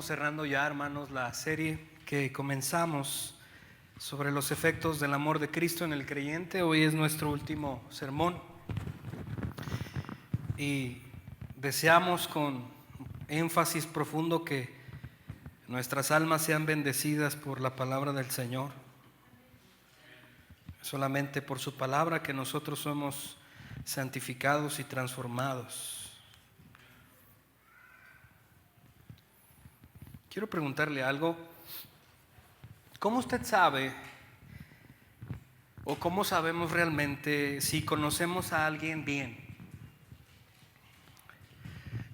Cerrando ya, hermanos, la serie que comenzamos sobre los efectos del amor de Cristo en el creyente. Hoy es nuestro último sermón y deseamos con énfasis profundo que nuestras almas sean bendecidas por la palabra del Señor. Solamente por su palabra que nosotros somos santificados y transformados. Quiero preguntarle algo. ¿Cómo usted sabe o cómo sabemos realmente si conocemos a alguien bien?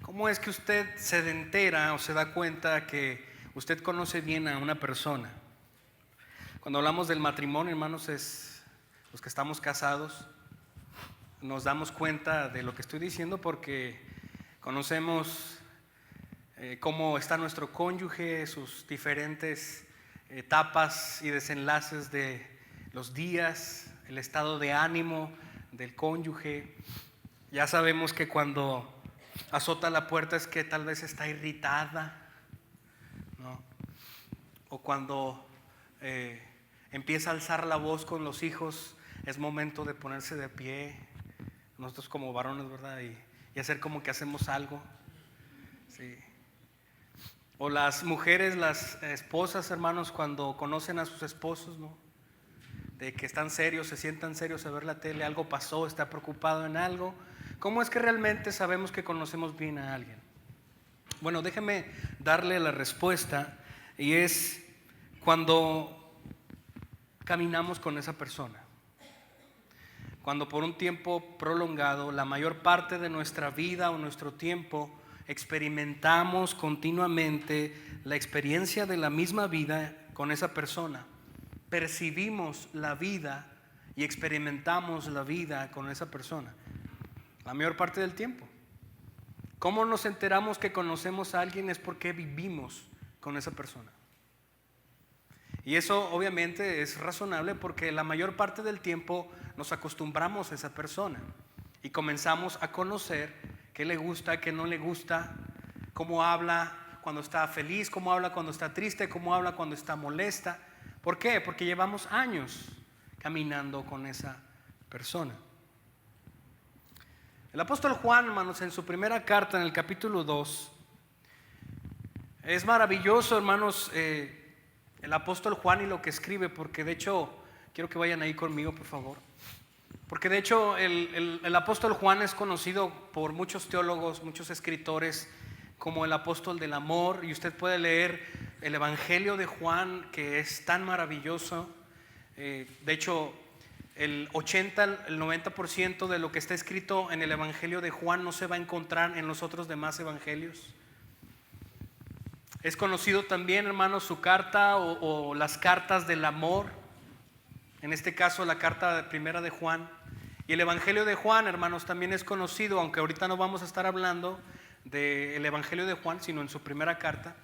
¿Cómo es que usted se entera o se da cuenta que usted conoce bien a una persona? Cuando hablamos del matrimonio, hermanos, es los que estamos casados, nos damos cuenta de lo que estoy diciendo porque conocemos cómo está nuestro cónyuge, sus diferentes etapas y desenlaces de los días, el estado de ánimo del cónyuge. Ya sabemos que cuando azota la puerta es que tal vez está irritada, ¿no? O cuando empieza a alzar la voz con los hijos, es momento de ponerse de pie, nosotros como varones, ¿verdad? Y hacer como que hacemos algo, sí. O las mujeres, las esposas, hermanos, cuando conocen a sus esposos, ¿no? De que están serios, se sientan serios a ver la tele, algo pasó, está preocupado en algo. ¿Cómo es que realmente sabemos que conocemos bien a alguien? Bueno, déjeme darle la respuesta, y es cuando caminamos con esa persona. Cuando por un tiempo prolongado, la mayor parte de nuestra vida o nuestro tiempo, experimentamos continuamente la experiencia de la misma vida con esa persona. Percibimos la vida y experimentamos la vida con esa persona la mayor parte del tiempo. ¿Cómo nos enteramos que conocemos a alguien? Es porque vivimos con esa persona. Y eso obviamente es razonable porque la mayor parte del tiempo nos acostumbramos a esa persona y comenzamos a conocer qué le gusta, qué no le gusta, cómo habla cuando está feliz, cómo habla cuando está triste, cómo habla cuando está molesta. ¿Por qué? Porque llevamos años caminando con esa persona. El apóstol Juan, hermanos, en su primera carta, en el capítulo 2, es maravilloso, hermanos, el apóstol Juan y lo que escribe, porque de hecho, quiero que vayan ahí conmigo, por favor. Porque de hecho el apóstol Juan es conocido por muchos teólogos, muchos escritores como el apóstol del amor, y usted puede leer el evangelio de Juan, que es tan maravilloso. De hecho el 90% de lo que está escrito en el evangelio de Juan no se va a encontrar en los otros demás evangelios. Es conocido también, hermanos, su carta o las cartas del amor. En este caso la carta primera de Juan. Y el evangelio de Juan, hermanos, también es conocido, aunque ahorita no vamos a estar hablando del evangelio de Juan, sino en su primera carta.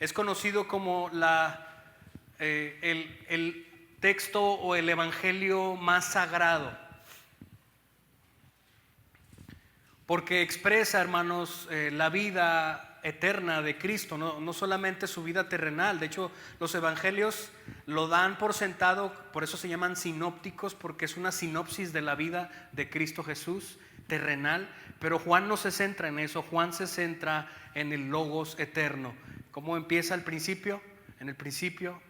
Es conocido como el texto o el evangelio más sagrado, porque expresa, hermanos, la vida eterna de Cristo, no solamente su vida terrenal. De hecho, los evangelios lo dan por sentado, por eso se llaman sinópticos, porque es una sinopsis de la vida de Cristo Jesús terrenal. Pero Juan no se centra en eso, Juan se centra en el logos eterno. ¿Cómo empieza al principio? En el principio,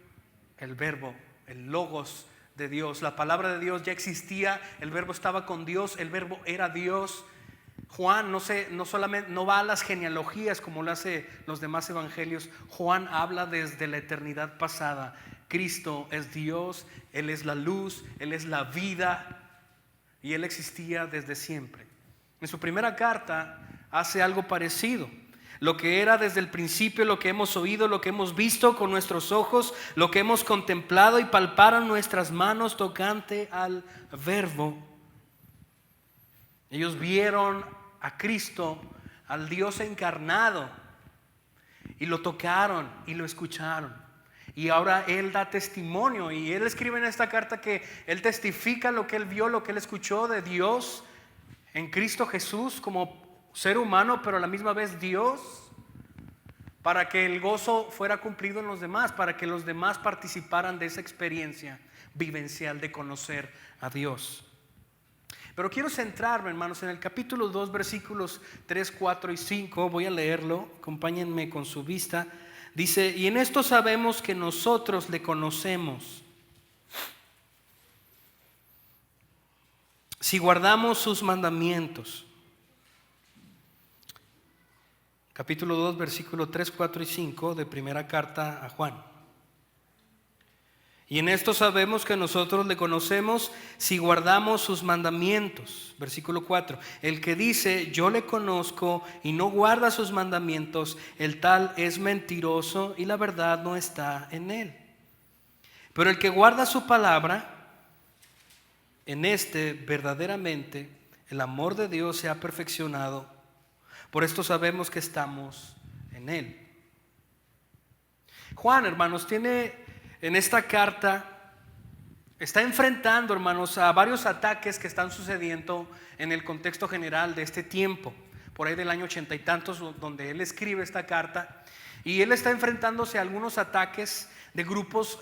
el verbo, el logos de Dios. La palabra de Dios ya existía, el verbo estaba con Dios, el verbo era Dios. Juan no va a las genealogías como lo hace los demás evangelios. Juan habla desde la eternidad pasada. Cristo es Dios, Él es la luz, Él es la vida, y Él existía desde siempre. En su primera carta hace algo parecido. Lo que era desde el principio, lo que hemos oído, lo que hemos visto con nuestros ojos, lo que hemos contemplado y palparon nuestras manos tocante al verbo. Ellos vieron a Cristo, al Dios encarnado, y lo tocaron y lo escucharon. Y ahora Él da testimonio, y Él escribe en esta carta que Él testifica lo que Él vio, lo que Él escuchó de Dios en Cristo Jesús como ser humano, pero a la misma vez Dios. para que el gozo fuera cumplido en los demás, para que los demás participaran de esa experiencia vivencial de conocer a Dios. Pero quiero centrarme, hermanos, en el capítulo 2, versículos 3, 4 y 5. Voy a leerlo, acompáñenme con su vista. Dice: y en esto sabemos que nosotros le conocemos, si guardamos sus mandamientos. Capítulo 2, versículo 3, 4 y 5 de primera carta a Juan. Y en esto sabemos que nosotros le conocemos si guardamos sus mandamientos. Versículo 4. El que dice yo le conozco y no guarda sus mandamientos, el tal es mentiroso y la verdad no está en él. Pero el que guarda su palabra, en este verdaderamente el amor de Dios se ha perfeccionado. Por esto sabemos que estamos en él. Juan, hermanos, tiene en esta carta, está enfrentando, hermanos, a varios ataques que están sucediendo en el contexto general de este tiempo, por ahí del año 80 y tantos, donde él escribe esta carta. Y él está enfrentándose a algunos ataques de grupos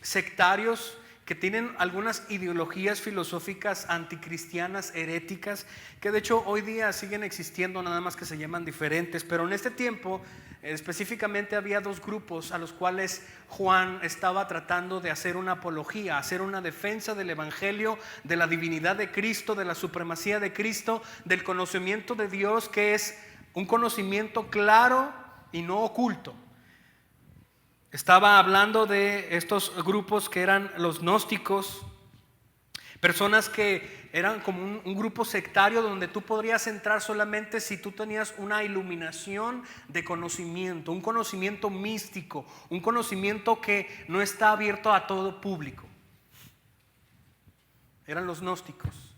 sectarios que tienen algunas ideologías filosóficas anticristianas, heréticas, que de hecho hoy día siguen existiendo, nada más que se llaman diferentes. Pero en este tiempo específicamente había dos grupos a los cuales Juan estaba tratando de hacer una apología, hacer una defensa del evangelio, de la divinidad de Cristo, de la supremacía de Cristo, del conocimiento de Dios, que es un conocimiento claro y no oculto. Estaba hablando de estos grupos que eran los gnósticos, personas que eran como un grupo sectario donde tú podrías entrar solamente si tú tenías una iluminación de conocimiento, un conocimiento místico, un conocimiento que no está abierto a todo público. Eran los gnósticos.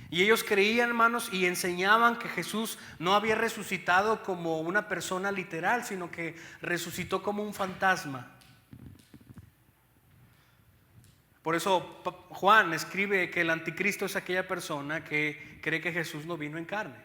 Y ellos creían, hermanos, y enseñaban que Jesús no había resucitado como una persona literal, sino que resucitó como un fantasma. Por eso Juan escribe que el anticristo es aquella persona que cree que Jesús no vino en carne,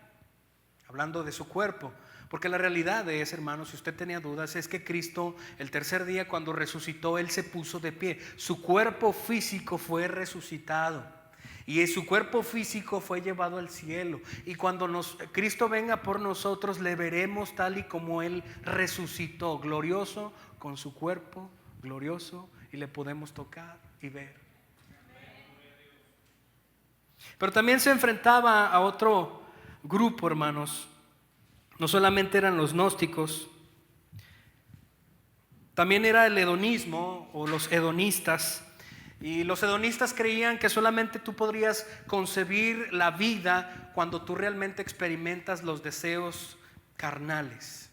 hablando de su cuerpo. Porque la realidad es, hermanos, si usted tenía dudas, es que Cristo el tercer día cuando resucitó, Él se puso de pie. Su cuerpo físico fue resucitado. Y su cuerpo físico fue llevado al cielo. Y cuando Cristo venga por nosotros, le veremos tal y como Él resucitó, glorioso, con su cuerpo glorioso, y le podemos tocar y ver. Pero también se enfrentaba a otro grupo, hermanos. No solamente eran los gnósticos, también era el hedonismo o los hedonistas. Y los hedonistas creían que solamente tú podrías concebir la vida cuando tú realmente experimentas los deseos carnales.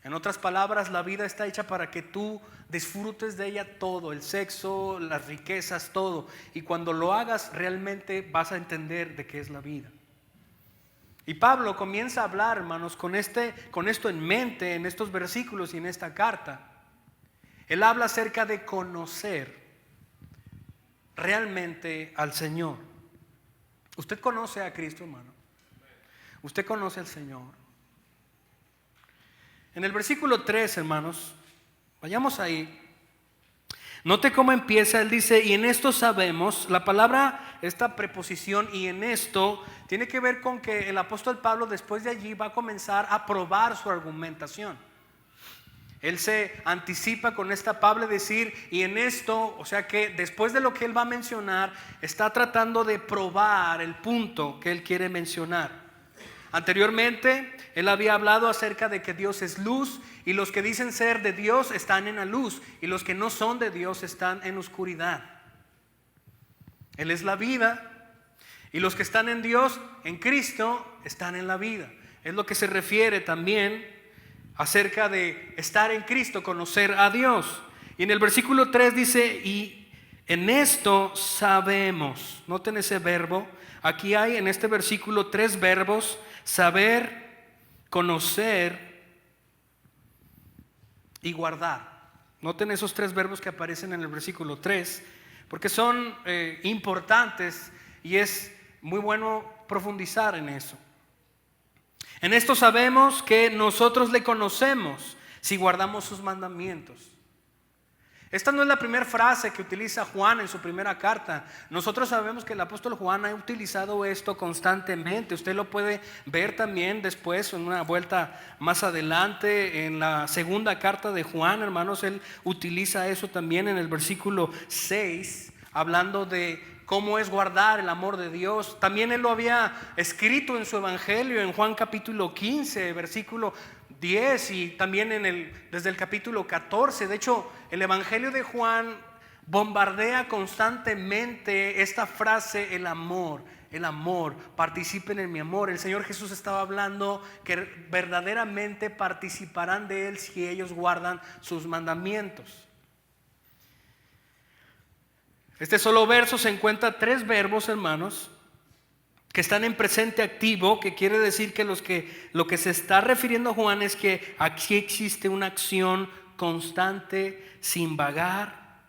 En otras palabras, la vida está hecha para que tú disfrutes de ella todo, el sexo, las riquezas, todo. Y cuando lo hagas realmente vas a entender de qué es la vida. Y Pablo comienza a hablar, hermanos, con esto en mente, en estos versículos y en esta carta. Él habla acerca de conocer realmente al Señor. ¿Usted conoce a Cristo, hermano? ¿Usted conoce al Señor? En el versículo 3, hermanos, vayamos ahí. Note cómo empieza. Él dice, y en esto sabemos. La palabra, esta preposición y en esto, tiene que ver con que el apóstol Pablo después de allí va a comenzar a probar su argumentación. Él se anticipa con esta Pablo decir, y en esto, o sea que después de lo que él va a mencionar, está tratando de probar el punto que él quiere mencionar. Anteriormente, él había hablado acerca de que Dios es luz, y los que dicen ser de Dios están en la luz, y los que no son de Dios están en oscuridad. Él es la vida, y los que están en Dios, en Cristo, están en la vida. Es lo que se refiere también acerca de estar en Cristo, conocer a Dios. Y en el versículo 3 dice, y en esto sabemos. Noten ese verbo. Aquí hay en este versículo 3 verbos: saber, conocer y guardar. Noten esos 3 verbos que aparecen en el versículo 3, porque son importantes y es muy bueno profundizar en eso. En esto sabemos que nosotros le conocemos si guardamos sus mandamientos. Esta no es la primera frase que utiliza Juan en su primera carta. Nosotros sabemos que el apóstol Juan ha utilizado esto constantemente. Usted lo puede ver también después, en una vuelta más adelante, en la segunda carta de Juan, hermanos. Él utiliza eso también en el versículo 6, hablando de cómo es guardar el amor de Dios. También él lo había escrito en su evangelio, en Juan capítulo 15, versículo 10, y también desde el capítulo 14. De hecho, el evangelio de Juan bombardea constantemente esta frase: el amor, participen en mi amor. El Señor Jesús estaba hablando que verdaderamente participarán de Él si ellos guardan sus mandamientos. Este solo verso se encuentra 3 verbos, hermanos, que están en presente activo, que quiere decir que lo que se está refiriendo Juan es que aquí existe una acción constante, sin vagar,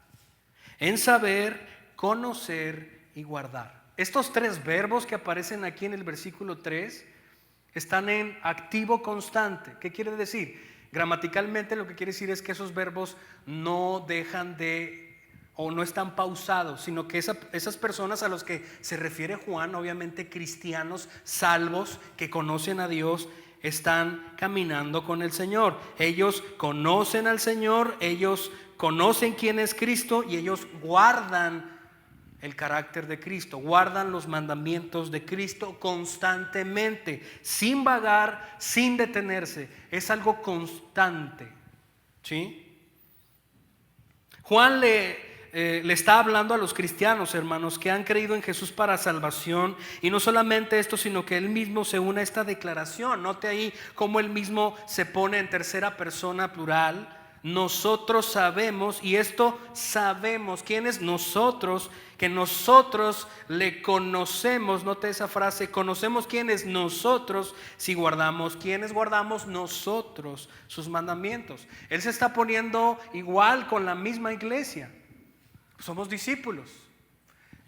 en saber, conocer y guardar. Estos 3 verbos que aparecen aquí en el versículo 3 están en activo constante. ¿Qué quiere decir? Gramaticalmente lo que quiere decir es que esos verbos no dejan de, o no están pausados, sino que esas personas a los que se refiere Juan, obviamente cristianos salvos que conocen a Dios, están caminando con el Señor. Ellos conocen al Señor, ellos conocen quién es Cristo y ellos guardan el carácter de Cristo, guardan los mandamientos de Cristo constantemente, sin vagar, sin detenerse. Es algo constante, ¿sí? Juan le está hablando a los cristianos, hermanos, que han creído en Jesús para salvación. Y no solamente esto, sino que él mismo se une a esta declaración. Note ahí cómo él mismo se pone en tercera persona plural. Nosotros sabemos, y esto sabemos. ¿Quién es nosotros? Que nosotros le conocemos. Note esa frase: conocemos quién es nosotros si guardamos. ¿Quiénes guardamos? Nosotros sus mandamientos. Él se está poniendo igual con la misma iglesia. Somos discípulos.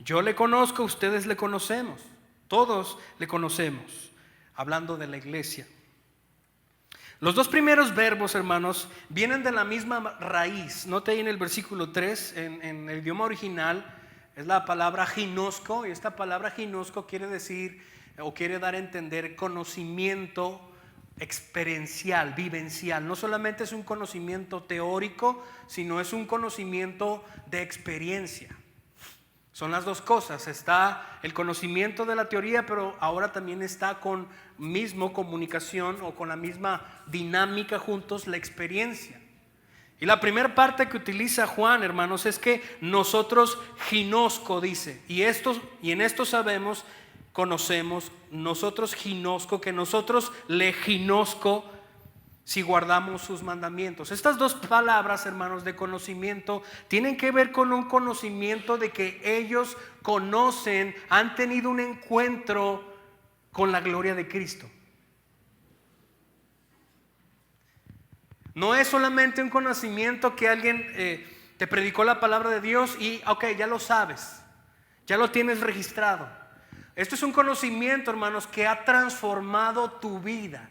Yo le conozco, ustedes le conocemos, todos le conocemos. Hablando de la iglesia. Los 2 primeros verbos, hermanos, vienen de la misma raíz. Note ahí en el versículo 3, en el idioma original, es la palabra ginosco. Y esta palabra ginosco quiere decir, o quiere dar a entender, conocimiento experiencial, vivencial. No solamente es un conocimiento teórico, sino es un conocimiento de experiencia. Son las 2 cosas. Está el conocimiento de la teoría, pero ahora también está con mismo comunicación o con la misma dinámica juntos, la experiencia. Y la primera parte que utiliza Juan, hermanos, es que nosotros ginosco, dice, y en esto sabemos, conocemos, nosotros ginosco, que nosotros le ginosco si guardamos sus mandamientos. Estas 2 palabras, hermanos, de conocimiento tienen que ver con un conocimiento de que ellos conocen, han tenido un encuentro con la gloria de Cristo. No es solamente un conocimiento que alguien te predicó la palabra de Dios y ok, ya lo sabes, ya lo tienes registrado. Esto es un conocimiento, hermanos, que ha transformado tu vida.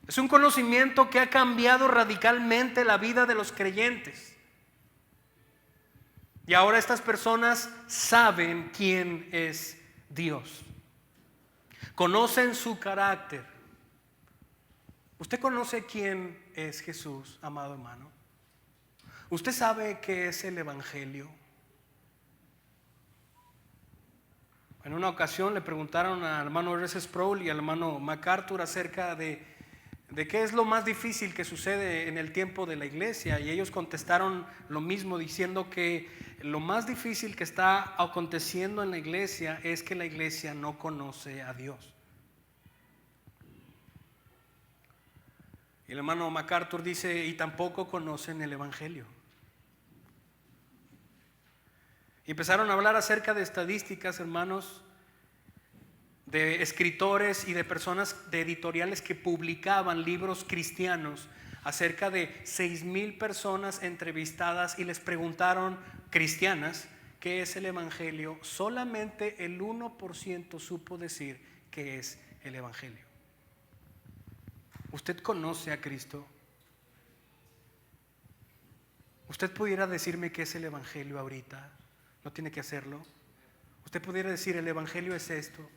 Es un conocimiento que ha cambiado radicalmente la vida de los creyentes. Y ahora estas personas saben quién es Dios. Conocen su carácter. ¿Usted conoce quién es Jesús, amado hermano? ¿Usted sabe qué es el Evangelio? En una ocasión le preguntaron al hermano R.C. Sproul y al hermano MacArthur acerca de qué es lo más difícil que sucede en el tiempo de la iglesia, y ellos contestaron lo mismo, diciendo que lo más difícil que está aconteciendo en la iglesia es que la iglesia no conoce a Dios. Y el hermano MacArthur dice: y tampoco conocen el Evangelio. Y empezaron a hablar acerca de estadísticas, hermanos, de escritores y de personas, de editoriales que publicaban libros cristianos, acerca de 6,000 personas entrevistadas, y les preguntaron, cristianas, ¿qué es el Evangelio? Solamente el 1% supo decir qué es el Evangelio. ¿Usted conoce a Cristo? Usted pudiera decirme qué es el Evangelio ahorita. No tiene que hacerlo. Usted pudiera decir, el Evangelio es esto.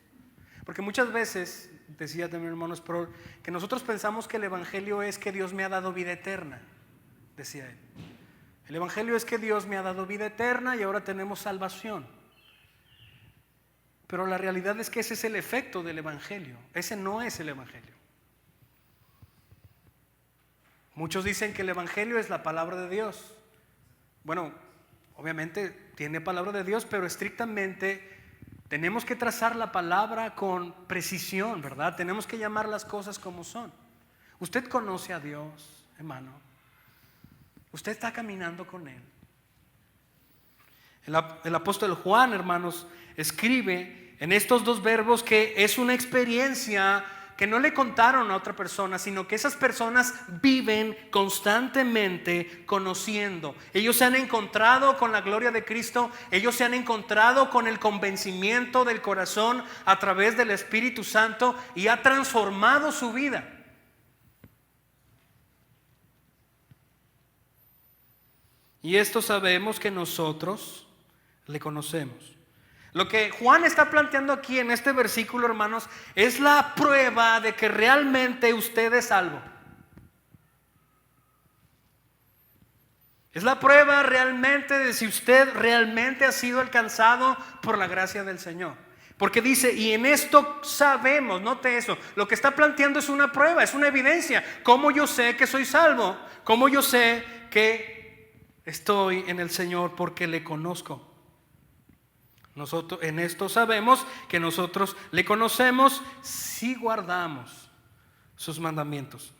Porque muchas veces, decía también hermano Sproul, que nosotros pensamos que el Evangelio es que Dios me ha dado vida eterna, decía él. El Evangelio es que Dios me ha dado vida eterna y ahora tenemos salvación. Pero la realidad es que ese es el efecto del Evangelio. Ese no es el Evangelio. Muchos dicen que el Evangelio es la palabra de Dios. Bueno, obviamente tiene palabra de Dios, pero estrictamente tenemos que trazar la palabra con precisión, ¿verdad? Tenemos que llamar las cosas como son. Usted conoce a Dios, hermano. Usted está caminando con Él. El apóstol Juan, hermanos, escribe en estos dos verbos que es una experiencia que no le contaron a otra persona, sino que esas personas viven constantemente conociendo. Ellos se han encontrado con la gloria de Cristo, ellos se han encontrado con el convencimiento del corazón a través del Espíritu Santo y ha transformado su vida. Y esto sabemos que nosotros le conocemos. Lo que Juan está planteando aquí en este versículo, hermanos, es la prueba de que realmente usted es salvo. Es la prueba realmente de si usted realmente ha sido alcanzado por la gracia del Señor. Porque dice, y en esto sabemos, note eso, lo que está planteando es una prueba, es una evidencia. ¿Cómo yo sé que soy salvo? ¿Cómo yo sé que estoy en el Señor? Porque le conozco. Nosotros en esto sabemos que nosotros le conocemos si guardamos sus mandamientos.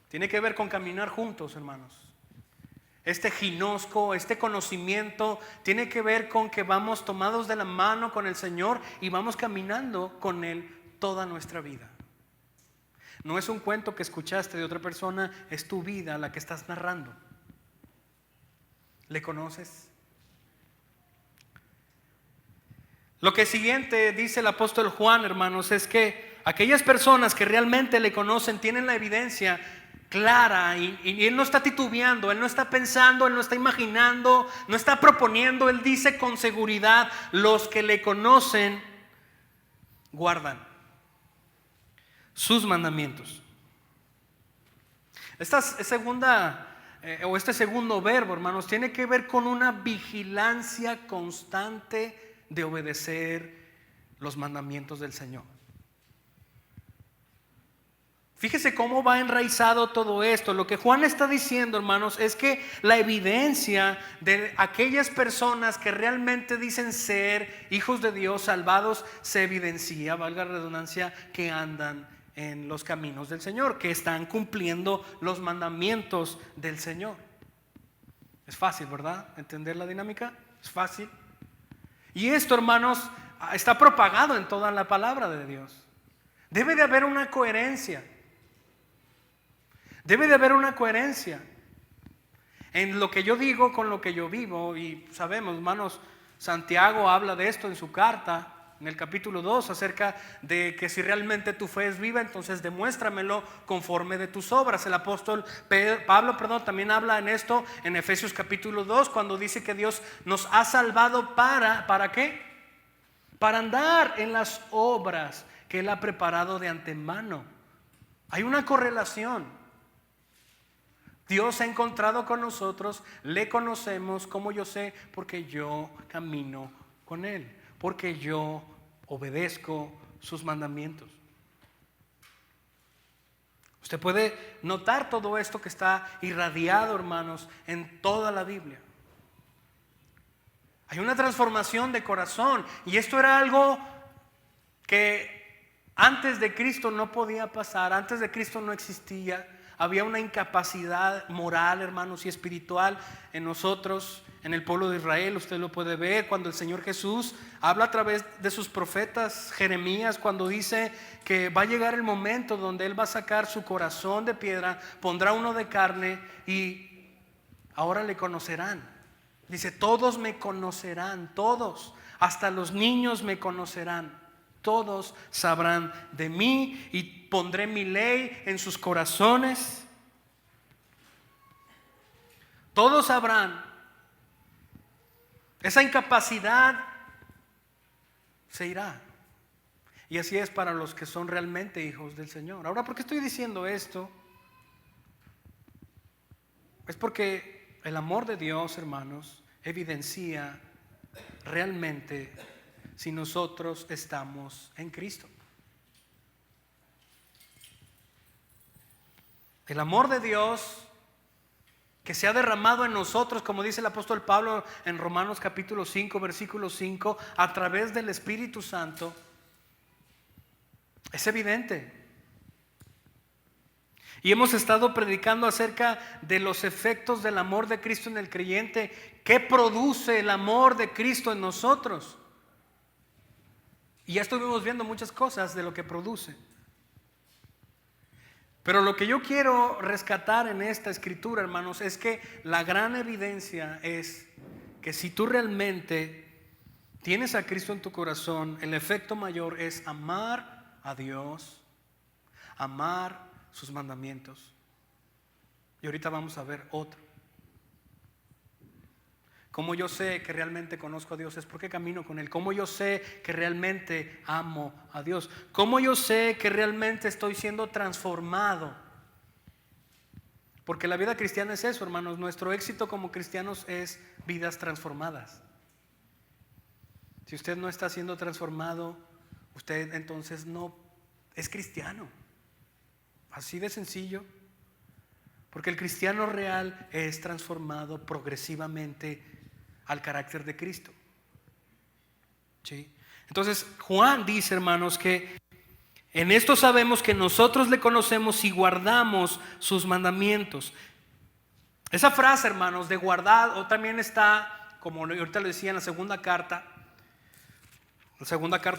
Tiene que ver con caminar juntos, hermanos. Este ginosco, este conocimiento tiene que ver con que vamos tomados de la mano con el Señor y vamos caminando con Él toda nuestra vida. No es un cuento que escuchaste de otra persona, es tu vida la que estás narrando. ¿Le conoces? Lo que siguiente dice el apóstol Juan, hermanos, es que aquellas personas que realmente le conocen tienen la evidencia clara y él no está titubeando, él no está pensando, él no está imaginando, no está proponiendo. Él dice con seguridad, los que le conocen guardan sus mandamientos. Esta segunda este segundo verbo, hermanos, tiene que ver con una vigilancia constante de obedecer los mandamientos del Señor. Fíjese cómo va enraizado todo esto. Lo que Juan está diciendo, hermanos, es que la evidencia de aquellas personas que realmente dicen ser hijos de Dios, salvados, se evidencia, valga la redundancia, que andan en los caminos del Señor, que están cumpliendo los mandamientos del Señor. Es fácil, ¿verdad? ¿Entender la dinámica? Es fácil. Y esto, hermanos, está propagado en toda la palabra de Dios. Debe de haber una coherencia. Debe de haber una coherencia en lo que yo digo con lo que yo vivo. Y sabemos, hermanos, Santiago habla de esto en su carta, en el capítulo 2, acerca de que si realmente tu fe es viva, entonces demuéstramelo conforme de tus obras. El apóstol Pablo también habla en esto en Efesios capítulo 2, cuando dice que Dios nos ha salvado ¿para qué? Para andar en las obras que Él ha preparado de antemano. Hay una correlación. Dios se ha encontrado con nosotros, le conocemos. ¿Cómo yo sé? Porque yo camino con Él, porque yo obedezco sus mandamientos. Usted puede notar todo esto que está irradiado, hermanos, en toda la Biblia. Hay una transformación de corazón, y esto era algo que antes de Cristo no podía pasar, antes de Cristo no existía. Había una incapacidad moral, hermanos, y espiritual en nosotros, en el pueblo de Israel. Usted lo puede ver cuando el Señor Jesús habla a través de sus profetas. Jeremías, cuando dice que va a llegar el momento donde Él va a sacar su corazón de piedra, pondrá uno de carne y ahora le conocerán. Dice, todos me conocerán, todos, hasta los niños me conocerán. Todos sabrán de mí y pondré mi ley en sus corazones. Todos sabrán. Esa incapacidad se irá. Y así es para los que son realmente hijos del Señor. Ahora, ¿por qué estoy diciendo esto? Es porque el amor de Dios, hermanos, evidencia realmente si nosotros estamos en Cristo. El amor de Dios que se ha derramado en nosotros, como dice el apóstol Pablo en Romanos capítulo 5, versículo 5, a través del Espíritu Santo, es evidente. Y hemos estado predicando acerca de los efectos del amor de Cristo en el creyente. ¿Qué produce el amor de Cristo en nosotros? Y ya estuvimos viendo muchas cosas de lo que produce. Pero lo que yo quiero rescatar en esta escritura, hermanos, es que la gran evidencia es que si tú realmente tienes a Cristo en tu corazón, el efecto mayor es amar a Dios, amar sus mandamientos. Y ahorita vamos a ver otro. Cómo yo sé que realmente conozco a Dios es porque camino con Él. Cómo yo sé que realmente amo a Dios. Cómo yo sé que realmente estoy siendo transformado. Porque la vida cristiana es eso, hermanos. Nuestro éxito como cristianos es vidas transformadas. Si usted no está siendo transformado, usted entonces no es cristiano. Así de sencillo. Porque el cristiano real es transformado progresivamente al carácter de Cristo. ¿Sí? Entonces Juan dice, hermanos, que en esto sabemos que nosotros le conocemos si guardamos sus mandamientos. Esa frase, hermanos, de guardar, o también está, como ahorita lo decía en la segunda carta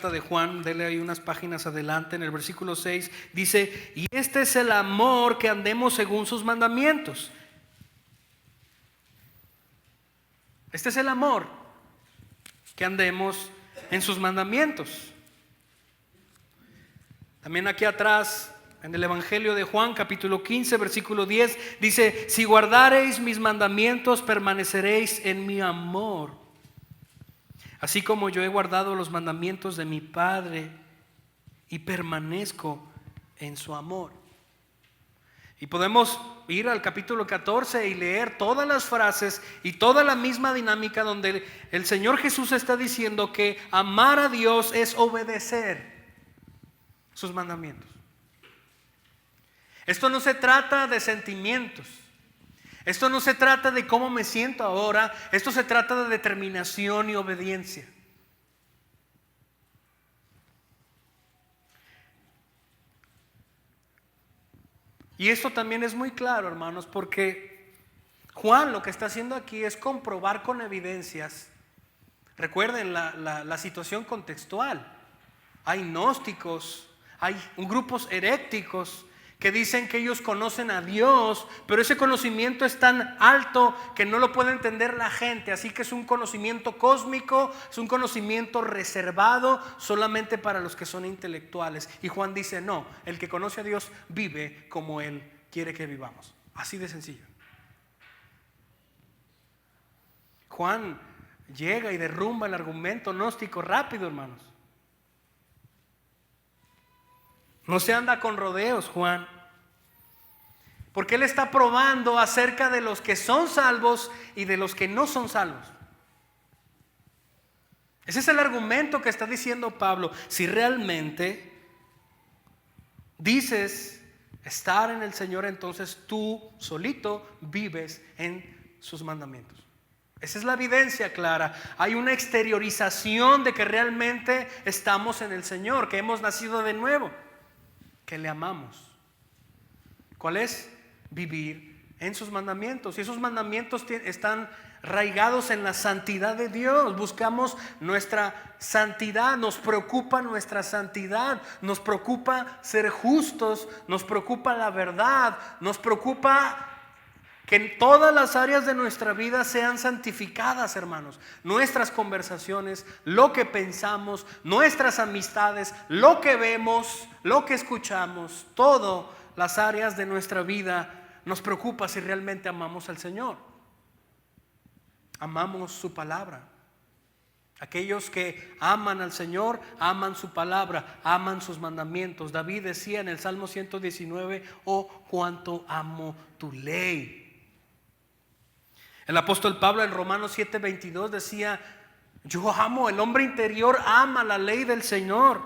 de Juan, dele ahí unas páginas adelante, en el versículo 6, dice: y este es el amor, que andemos según sus mandamientos. Este es el amor, que andemos en sus mandamientos. También aquí atrás, en el Evangelio de Juan, capítulo 15, versículo 10, dice: si guardareis mis mandamientos, permaneceréis en mi amor, así como yo he guardado los mandamientos de mi Padre y permanezco en su amor. Y podemos ir al capítulo 14 y leer todas las frases y toda la misma dinámica donde el Señor Jesús está diciendo que amar a Dios es obedecer sus mandamientos. Esto no se trata de sentimientos. Esto no se trata de cómo me siento ahora. Esto se trata de determinación y obediencia. Y esto también es muy claro, hermanos, porque Juan lo que está haciendo aquí es comprobar con evidencias. Recuerden la situación contextual. Hay gnósticos, hay grupos heréticos que dicen que ellos conocen a Dios, pero ese conocimiento es tan alto que no lo puede entender la gente. Así que es un conocimiento cósmico, es un conocimiento reservado solamente para los que son intelectuales. Y Juan dice: no, el que conoce a Dios vive como Él quiere que vivamos. Así de sencillo. Juan llega y derrumba el argumento gnóstico rápido, hermanos. No se anda con rodeos, Juan, porque él está probando acerca de los que son salvos y de los que no son salvos. Ese es el argumento que está diciendo Pablo. Si realmente dices estar en el Señor, entonces tú solito vives en sus mandamientos. Esa es la evidencia clara. Hay una exteriorización de que realmente estamos en el Señor, que hemos nacido de nuevo, que le amamos. ¿Cuál es? Vivir en sus mandamientos. Y esos mandamientos están arraigados en la santidad de Dios. Buscamos nuestra santidad, nos preocupa nuestra santidad, nos preocupa ser justos, nos preocupa la verdad, nos preocupa Que en todas las áreas de nuestra vida sean santificadas, hermanos. Nuestras conversaciones, lo que pensamos, nuestras amistades, lo que vemos, lo que escuchamos, todas las áreas de nuestra vida nos preocupa si realmente amamos al Señor. Amamos su palabra. Aquellos que aman al Señor, aman su palabra, aman sus mandamientos. David decía en el Salmo 119, oh, cuánto amo tu ley. El apóstol Pablo en Romanos 7:22 decía, yo amo, el hombre interior ama la ley del Señor.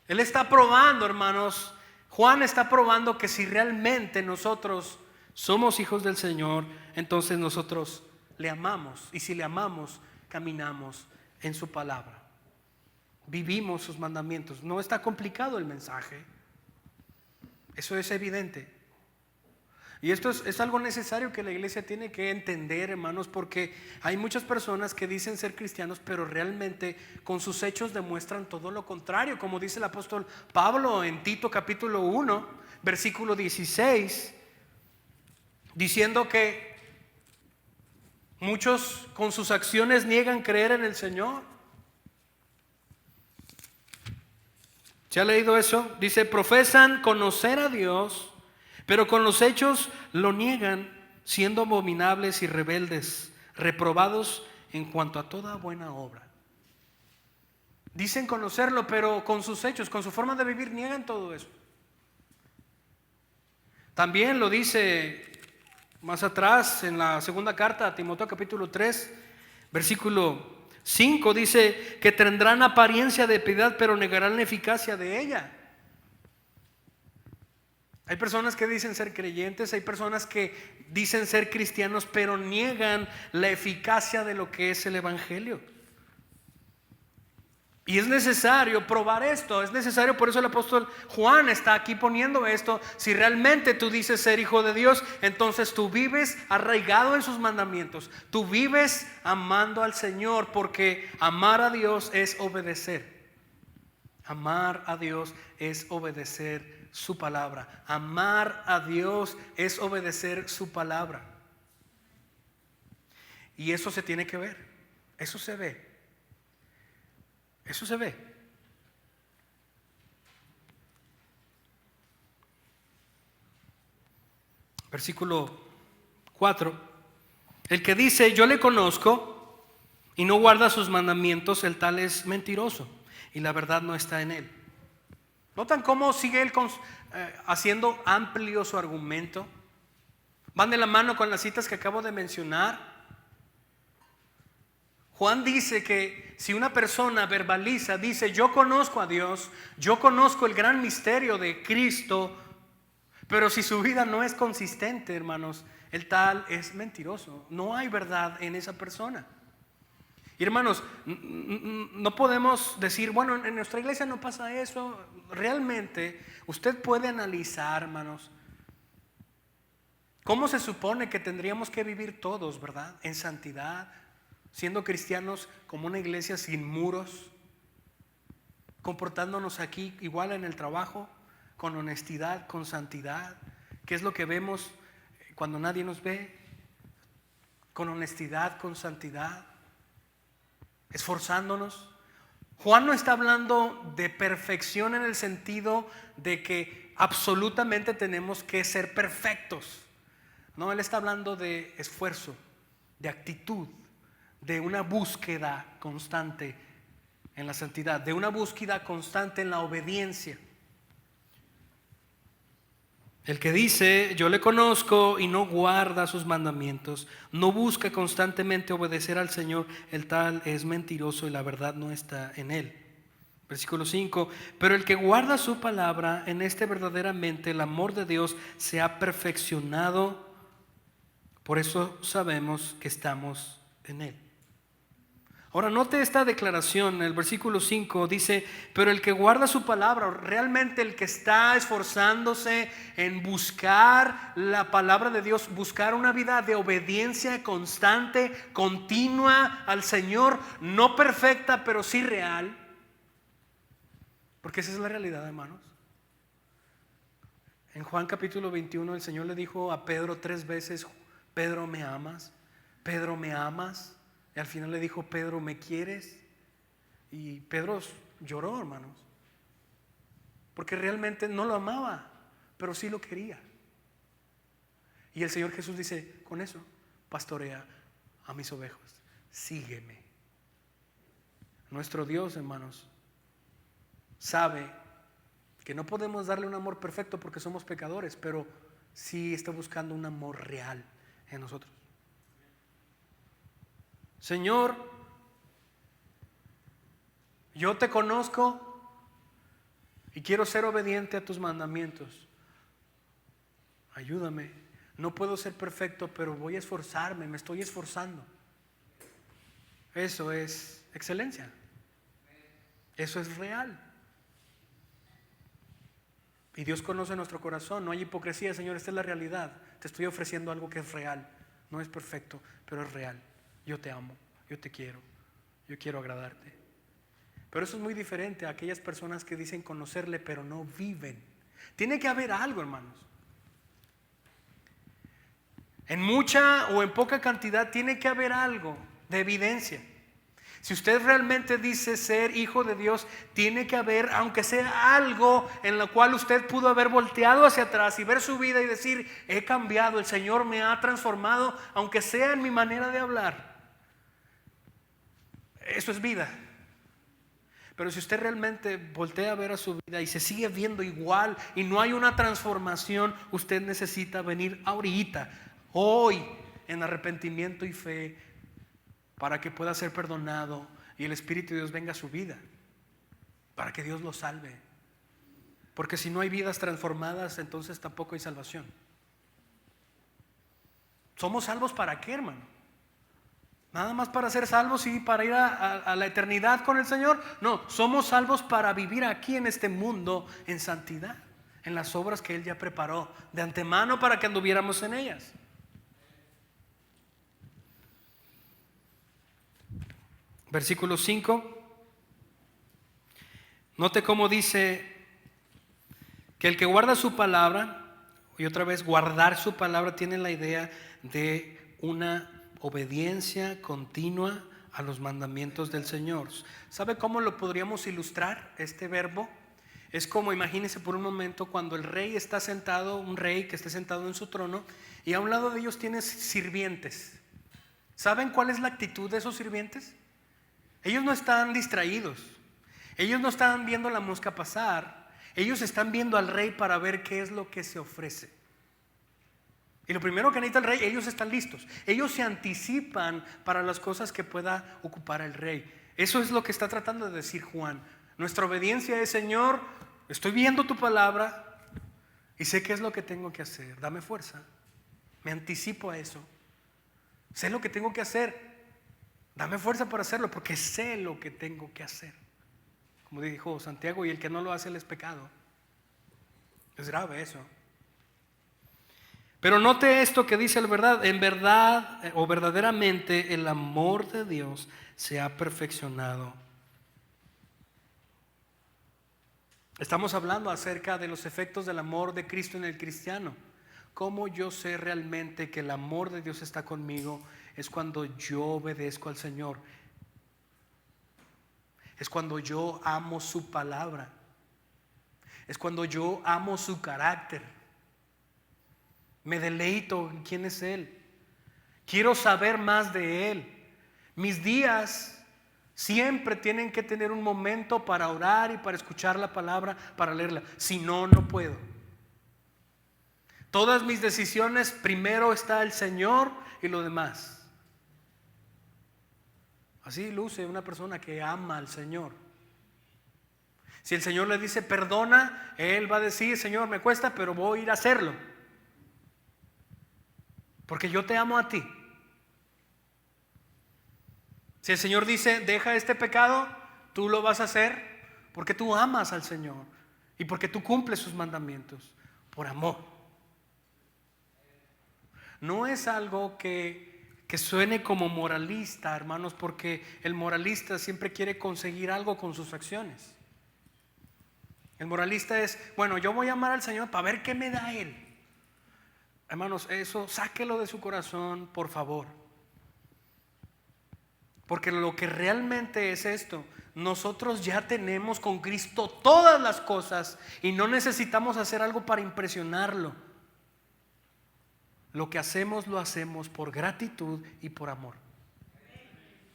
Él está probando, hermanos, Juan está probando que si realmente nosotros somos hijos del Señor, entonces nosotros le amamos. Y si le amamos, caminamos en su palabra, vivimos sus mandamientos. No está complicado el mensaje, eso es evidente. Y esto es algo necesario que la iglesia tiene que entender, hermanos, porque hay muchas personas que dicen ser cristianos, pero realmente con sus hechos demuestran todo lo contrario, como dice el apóstol Pablo en Tito capítulo 1, versículo 16, diciendo que muchos con sus acciones niegan creer en el Señor. ¿Se ha leído eso? Dice, profesan conocer a Dios, pero con los hechos lo niegan, siendo abominables y rebeldes, reprobados en cuanto a toda buena obra. Dicen conocerlo, pero con sus hechos, con su forma de vivir, niegan todo eso. También lo dice más atrás en la segunda carta a Timoteo capítulo 3, versículo 5, dice que tendrán apariencia de piedad, pero negarán la eficacia de ella. Hay personas que dicen ser creyentes, hay personas que dicen ser cristianos, pero niegan la eficacia de lo que es el evangelio. Y es necesario probar esto, es necesario, por eso el apóstol Juan está aquí poniendo esto. Si realmente tú dices ser hijo de Dios, entonces tú vives arraigado en sus mandamientos, tú vives amando al Señor, porque amar a Dios es obedecer. Amar a Dios es obedecer su palabra. Amar a Dios es obedecer su palabra. Y eso se tiene que ver, eso se ve. Eso se ve. Versículo 4. El que dice yo le conozco y no guarda sus mandamientos, el tal es mentiroso y la verdad no está en él. ¿Notan cómo sigue él haciendo amplio su argumento? Van de la mano con las citas que acabo de mencionar. Juan dice que si una persona verbaliza, dice yo conozco a Dios, yo conozco el gran misterio de Cristo, pero si su vida no es consistente, hermanos, el tal es mentiroso. No hay verdad en esa persona. Y hermanos, no podemos decir, bueno, en nuestra iglesia no pasa eso. Realmente usted puede analizar, hermanos, cómo se supone que tendríamos que vivir todos, ¿verdad? En santidad, siendo cristianos como una iglesia sin muros, comportándonos aquí igual en el trabajo, con honestidad, con santidad. ¿Qué es lo que vemos cuando nadie nos ve? Con honestidad, con santidad, esforzándonos. Juan no está hablando de perfección en el sentido de que absolutamente tenemos que ser perfectos. No, él está hablando de esfuerzo, de actitud, de una búsqueda constante en la santidad, de una búsqueda constante en la obediencia. El que dice yo le conozco y no guarda sus mandamientos, no busca constantemente obedecer al Señor, el tal es mentiroso y la verdad no está en él. Versículo 5, pero el que guarda su palabra, en este verdaderamente el amor de Dios se ha perfeccionado, por eso sabemos que estamos en él. Ahora note esta declaración, el versículo 5 dice, pero el que guarda su palabra, realmente el que está esforzándose en buscar la palabra de Dios, buscar una vida de obediencia constante, continua al Señor, no perfecta, pero sí real, porque esa es la realidad, hermanos. En Juan capítulo 21 el Señor le dijo a Pedro 3 veces: Pedro, ¿me amas? Pedro, ¿me amas? Y al final le dijo: Pedro, ¿me quieres? Y Pedro lloró, hermanos, porque realmente no lo amaba, pero sí lo quería. Y el Señor Jesús dice: con eso pastorea a mis ovejas, sígueme. Nuestro Dios, hermanos, sabe que no podemos darle un amor perfecto porque somos pecadores, pero sí está buscando un amor real en nosotros. Señor, yo te conozco y quiero ser obediente a tus mandamientos. Ayúdame. No puedo ser perfecto, pero voy a esforzarme, me estoy esforzando. Eso es excelencia. Eso es real. Y Dios conoce nuestro corazón. No hay hipocresía, Señor, esta es la realidad. Te estoy ofreciendo algo que es real. No es perfecto, pero es real. Yo te amo, yo te quiero, yo quiero agradarte. Pero eso es muy diferente a aquellas personas que dicen conocerle, pero no viven. Tiene que haber algo, hermanos. En mucha o en poca cantidad tiene que haber algo de evidencia. Si usted realmente dice ser hijo de Dios, tiene que haber, aunque sea algo en lo cual usted pudo haber volteado hacia atrás y ver su vida y decir: he cambiado, el Señor me ha transformado, aunque sea en mi manera de hablar. Eso es vida. Pero si usted realmente voltea a ver a su vida y se sigue viendo igual y no hay una transformación, usted necesita venir ahorita, hoy, en arrepentimiento y fe, para que pueda ser perdonado y el Espíritu de Dios venga a su vida, para que Dios lo salve. Porque si no hay vidas transformadas, entonces tampoco hay salvación. ¿Somos salvos para qué, hermano? ¿Nada más para ser salvos y para ir a la eternidad con el Señor? No, somos salvos para vivir aquí en este mundo en santidad, en las obras que Él ya preparó de antemano para que anduviéramos en ellas. Versículo 5. Note cómo dice que el que guarda su palabra, y otra vez guardar su palabra, tiene la idea de una obediencia continua a los mandamientos del Señor. ¿Sabe cómo lo podríamos ilustrar este verbo? Es como, imagínense por un momento, cuando el rey está sentado, un rey que esté sentado en su trono, y a un lado de ellos tiene sirvientes. ¿Saben cuál es la actitud de esos sirvientes? Ellos no están distraídos, ellos no están viendo la mosca pasar, ellos están viendo al rey para ver qué es lo que se ofrece. Y lo primero que necesita el rey, ellos están listos, ellos se anticipan para las cosas que pueda ocupar el rey. Eso es lo que está tratando de decir Juan. Nuestra obediencia es: Señor, estoy viendo tu palabra y sé qué es lo que tengo que hacer, dame fuerza, me anticipo a eso, sé lo que tengo que hacer. Dame fuerza para hacerlo, porque sé lo que tengo que hacer. Como dijo Santiago, y el que no lo hace él es pecado. Es grave eso. Pero note esto que dice la verdad. En verdad o verdaderamente el amor de Dios se ha perfeccionado. Estamos hablando acerca de los efectos del amor de Cristo en el cristiano. ¿Cómo yo sé realmente que el amor de Dios está conmigo? Es cuando yo obedezco al Señor. Es cuando yo amo su palabra. Es cuando yo amo su carácter. Me deleito en quién es Él. Quiero saber más de Él. Mis días siempre tienen que tener un momento para orar y para escuchar la palabra, para leerla. Si no, no puedo. Todas mis decisiones, primero está el Señor y lo demás. Así luce una persona que ama al Señor. Si el Señor le dice perdona, él va a decir: Señor, me cuesta, pero voy a ir a hacerlo, porque yo te amo a ti. Si el Señor dice deja este pecado, tú lo vas a hacer porque tú amas al Señor y porque tú cumples sus mandamientos por amor. No es algo que suene como moralista, hermanos, porque el moralista siempre quiere conseguir algo con sus acciones. El moralista es, bueno, yo voy a amar al Señor para ver qué me da Él. Hermanos, eso sáquelo de su corazón, por favor. Porque lo que realmente es esto, nosotros ya tenemos con Cristo todas las cosas y no necesitamos hacer algo para impresionarlo. Lo que hacemos lo hacemos por gratitud y por amor.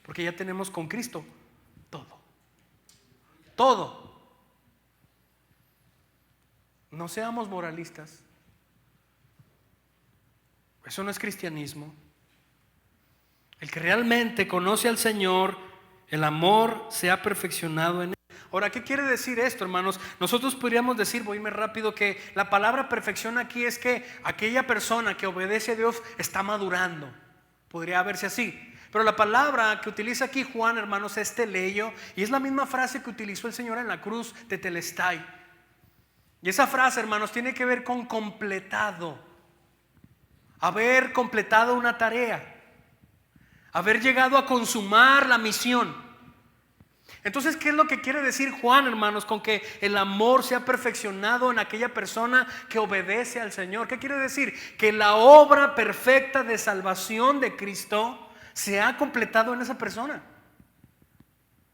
Porque ya tenemos con Cristo todo. Todo. No seamos moralistas. Eso no es cristianismo. El que realmente conoce al Señor, el amor se ha perfeccionado en él. Ahora, ¿qué quiere decir esto, hermanos? Nosotros podríamos decir, voy a irme rápido, que la palabra perfección aquí es que aquella persona que obedece a Dios está madurando. Podría verse así. Pero la palabra que utiliza aquí Juan, hermanos, es teleio, y es la misma frase que utilizó el Señor en la cruz, de telestai. Y esa frase, hermanos, tiene que ver con completado. Haber completado una tarea. Haber llegado a consumar la misión. Entonces, ¿qué es lo que quiere decir Juan, hermanos, con que el amor se ha perfeccionado en aquella persona que obedece al Señor? ¿Qué quiere decir? Que la obra perfecta de salvación de Cristo se ha completado en esa persona.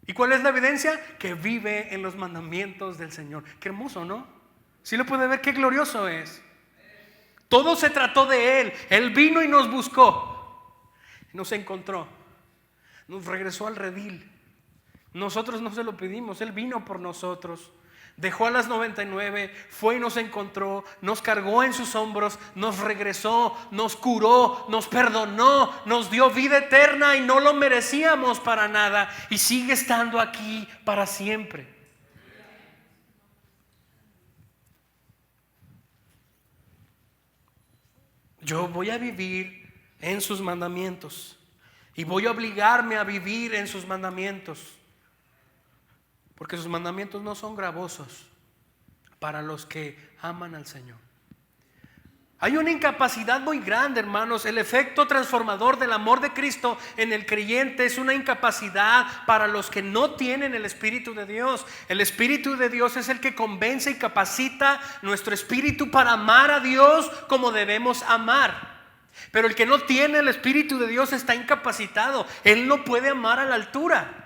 ¿Y cuál es la evidencia? Que vive en los mandamientos del Señor. Qué hermoso, ¿no? ¿Sí lo puede ver? Qué glorioso es. Todo se trató de Él. Él vino y nos buscó. Nos encontró. Nos regresó al redil. Nosotros no se lo pedimos, Él vino por nosotros. Dejó a las 99, fue y nos encontró, nos cargó en sus hombros, nos regresó, nos curó, nos perdonó, nos dio vida eterna y no lo merecíamos para nada. Y sigue estando aquí para siempre. Yo voy a vivir en sus mandamientos y voy a obligarme a vivir en sus mandamientos. Porque sus mandamientos no son gravosos para los que aman al Señor. Hay una incapacidad muy grande, hermanos. El efecto transformador del amor de Cristo en el creyente es una incapacidad para los que no tienen el Espíritu de Dios. El Espíritu de Dios es el que convence y capacita nuestro espíritu para amar a Dios como debemos amar. Pero el que no tiene el Espíritu de Dios está incapacitado. Él no puede amar a la altura.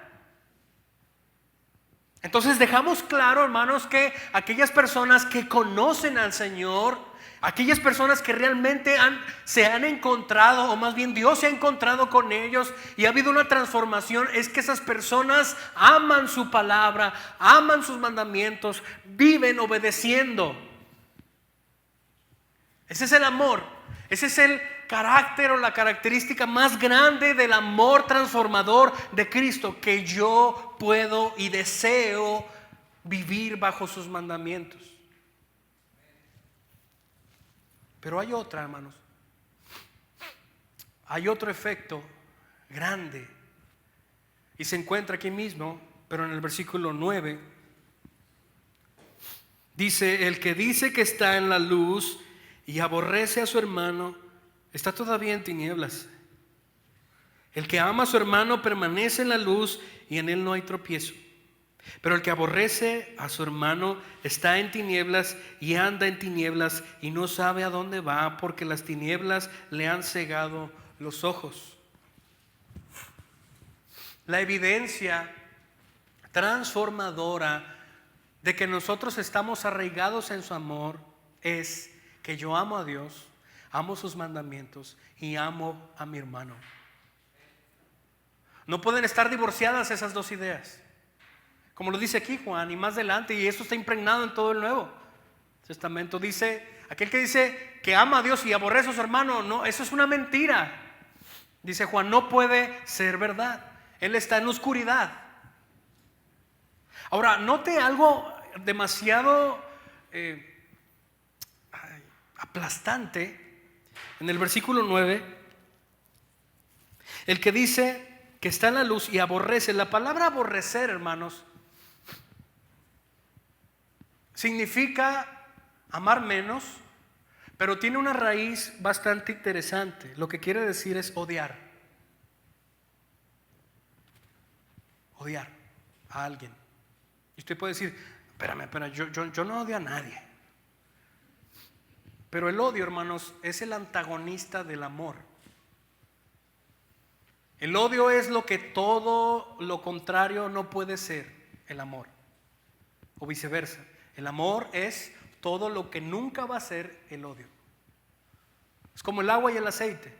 Entonces dejamos claro, hermanos, que aquellas personas que conocen al Señor, aquellas personas que realmente se han encontrado, o más bien Dios se ha encontrado con ellos y ha habido una transformación, es que esas personas aman su palabra, aman sus mandamientos, viven obedeciendo. Ese es el amor, ese es el carácter o la característica más grande del amor transformador de Cristo, que yo puedo y deseo vivir bajo sus mandamientos. Pero hay otra, hermanos, hay otro efecto grande y se encuentra aquí mismo, pero en el versículo 9 dice: el que dice que está en la luz y aborrece a su hermano está todavía en tinieblas. El que ama a su hermano permanece en la luz y en él no hay tropiezo. Pero el que aborrece a su hermano está en tinieblas y anda en tinieblas y no sabe a dónde va, porque las tinieblas le han cegado los ojos. La evidencia transformadora de que nosotros estamos arraigados en su amor es que yo amo a Dios, amo sus mandamientos y amo a mi hermano. No pueden estar divorciadas esas dos ideas, como lo dice aquí Juan, y más adelante, y eso está impregnado en todo el Nuevo Testamento. Dice, aquel que dice que ama a Dios y aborrece a su hermano, no, eso es una mentira. Dice Juan, no puede ser verdad. Él está en oscuridad. Ahora, note algo demasiado aplastante en el versículo 9. El que dice que está en la luz y aborrece. La palabra aborrecer, hermanos, significa amar menos, pero tiene una raíz bastante interesante. Lo que quiere decir es odiar. Odiar a alguien. Y usted puede decir, Espérame, yo no odio a nadie. Pero el odio, hermanos, es el antagonista del amor. El odio es lo que todo lo contrario no puede ser el amor. O viceversa. El amor es todo lo que nunca va a ser el odio. Es como el agua y el aceite.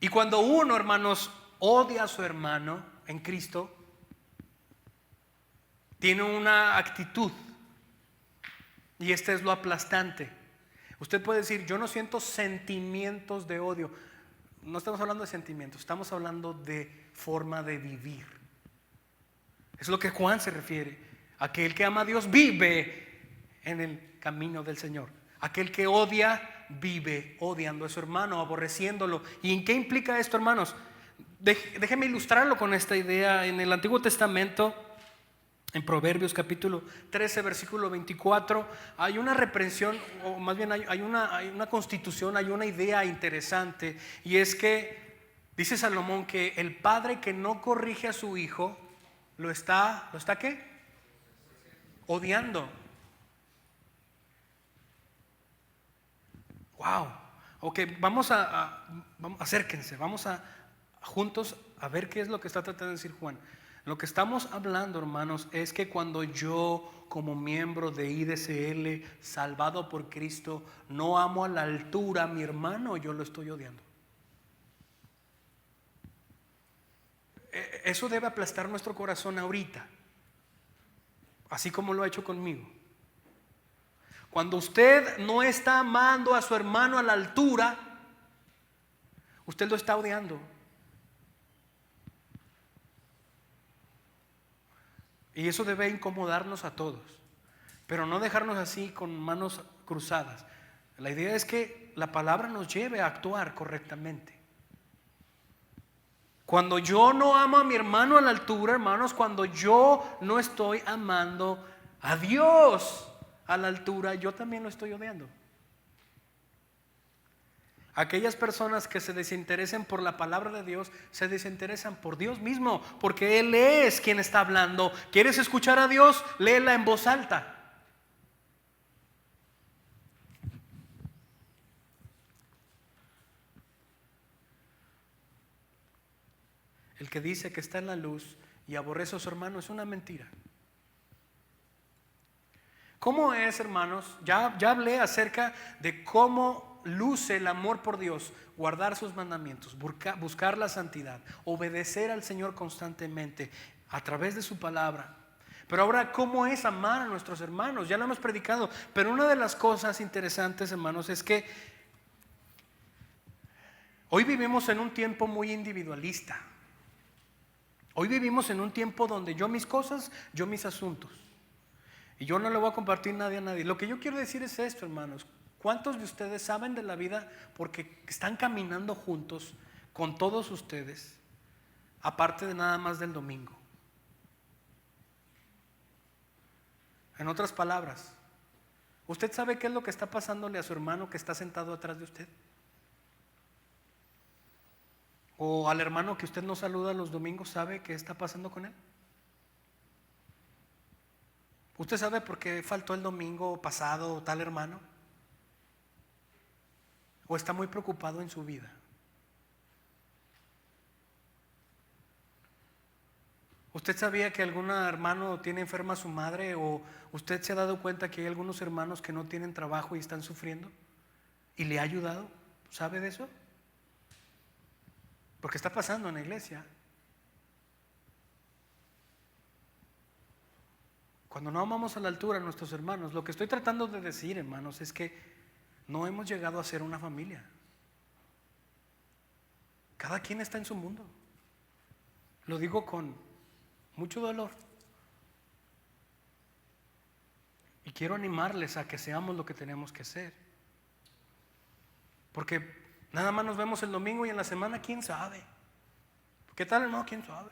Y cuando uno, hermanos, odia a su hermano en Cristo, tiene una actitud. Y este es lo aplastante. Usted puede decir, yo no siento sentimientos de odio. No estamos hablando de sentimientos, estamos hablando de forma de vivir. Es lo que Juan se refiere. Aquel que ama a Dios vive en el camino del Señor. Aquel que odia vive odiando a su hermano, aborreciéndolo. ¿Y en qué implica esto, hermanos? Déjeme ilustrarlo con esta idea. En el Antiguo Testamento, en Proverbios capítulo 13 versículo 24, hay una reprensión, o más bien hay una constitución, hay una idea interesante, y es que dice Salomón que el padre que no corrige a su hijo lo está ¿qué? Odiando. Wow. Ok, acérquense, vamos a juntos a ver qué es lo que está tratando de decir Juan. Lo que estamos hablando, hermanos, es que cuando yo, como miembro de IDCL, salvado por Cristo, no amo a la altura a mi hermano, yo lo estoy odiando. Eso debe aplastar nuestro corazón ahorita, así como lo ha hecho conmigo. Cuando usted no está amando a su hermano a la altura, usted lo está odiando. Y eso debe incomodarnos a todos, pero no dejarnos así con manos cruzadas. La idea es que la palabra nos lleve a actuar correctamente. Cuando yo no amo a mi hermano a la altura, hermanos, cuando yo no estoy amando a Dios a la altura, yo también lo estoy odiando. Aquellas personas que se desinteresen por la palabra de Dios, se desinteresan por Dios mismo, porque Él es quien está hablando. ¿Quieres escuchar a Dios? Léela en voz alta. El que dice que está en la luz y aborrece a su hermano es una mentira. ¿Cómo es, hermanos? Ya hablé acerca de cómo luce el amor por Dios: guardar sus mandamientos, buscar la santidad, obedecer al Señor constantemente a través de su palabra. Pero ahora, ¿cómo es amar a nuestros hermanos? Ya lo hemos predicado, pero una de las cosas interesantes, hermanos, es que hoy vivimos en un tiempo muy individualista. Hoy vivimos en un tiempo donde yo mis cosas, yo mis asuntos. Y yo no le voy a compartir nadie a nadie. Lo que yo quiero decir es esto, hermanos. ¿Cuántos de ustedes saben de la vida porque están caminando juntos con todos ustedes, aparte de nada más del domingo? En otras palabras, ¿usted sabe qué es lo que está pasándole a su hermano que está sentado atrás de usted? ¿O al hermano que usted no saluda los domingos, sabe qué está pasando con él? ¿Usted sabe por qué faltó el domingo pasado tal hermano? ¿O está muy preocupado en su vida? ¿Usted sabía que algún hermano tiene enferma a su madre? ¿O usted se ha dado cuenta que hay algunos hermanos que no tienen trabajo y están sufriendo? ¿Y le ha ayudado? ¿Sabe de eso? Porque está pasando en la iglesia. Cuando no amamos a la altura a nuestros hermanos, lo que estoy tratando de decir, hermanos, es que no hemos llegado a ser una familia. Cada quien está en su mundo. Lo digo con mucho dolor. Y quiero animarles a que seamos lo que tenemos que ser. Porque nada más nos vemos el domingo y en la semana, ¿quién sabe? ¿Qué tal, hermano? ¿Quién sabe?